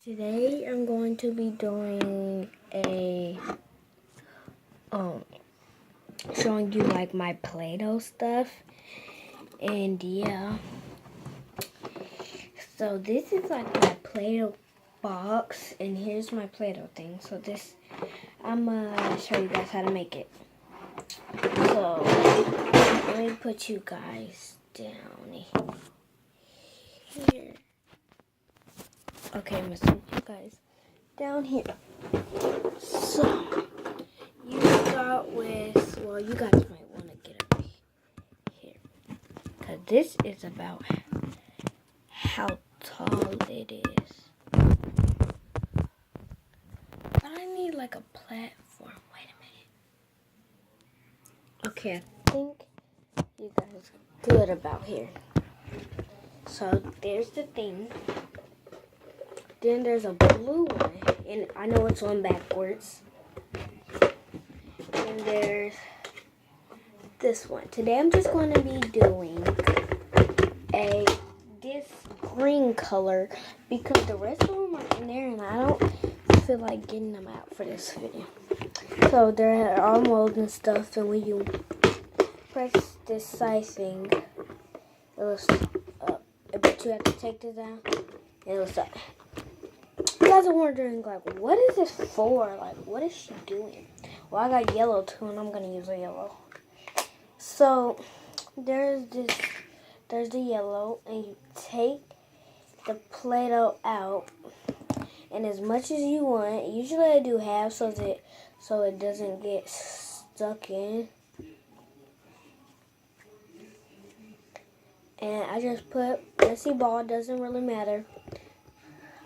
Today I'm going to be doing a showing you like my Play-Doh stuff, and yeah, so this is like my Play-Doh box, and here's my Play-Doh thing. So this, I'm gonna show you guys how to make it. So let me put you guys down here. Okay, I'm gonna put you guys down here. So you start with, well, you guys might want to get up here, because this is about how tall it is. But I need like a platform. Wait a minute. Okay, I think you guys are good about here. So there's the thing. Then there's a blue one, and I know it's on backwards. And there's this one. Today I'm just going to be doing this green color because the rest of them are in there and I don't feel like getting them out for this video. So they're all mold and stuff, and when you press this side thing, it lifts up. But you have to take this down and it lifts up. You guys are wondering, like, what is this for? Like, what is she doing? Well, I got yellow too, and I'm going to use a yellow. So, there's the yellow, and you take the Play-Doh out, and as much as you want. Usually I do half so it doesn't get stuck in. And I just put messy ball, doesn't really matter.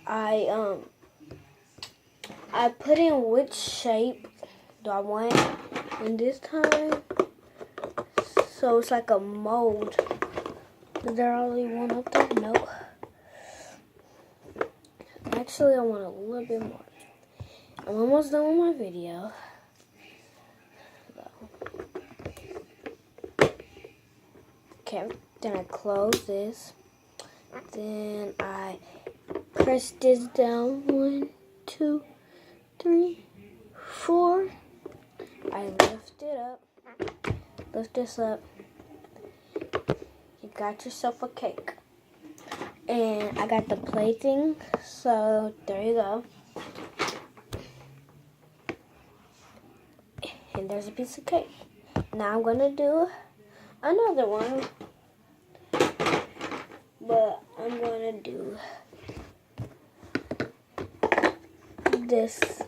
I put in which shape do I want in this time. So it's like a mold. Is there only one up there? No. Actually, I want a little bit more. I'm almost done with my video. Okay, then I close this. Then I press this down. 1, 2, 3, 4. I lift it up. Lift this up. You got yourself a cake. And I got the plaything, so there you go. And there's a piece of cake. Now I'm going to do another one. But I'm going to do this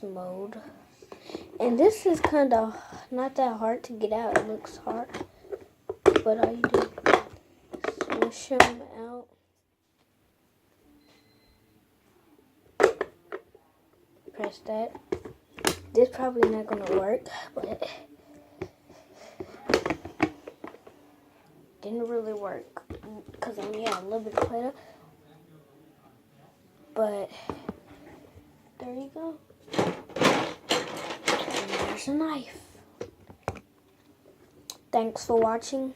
mode. And this is kind of not that hard to get out. It looks hard. But all you do is smush them out. Press that. This probably not going to work, but didn't really work because I only had a little bit of Play-Doh. But there you go. And there's a knife. Thanks for watching.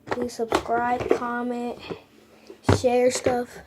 Please subscribe, comment, share stuff.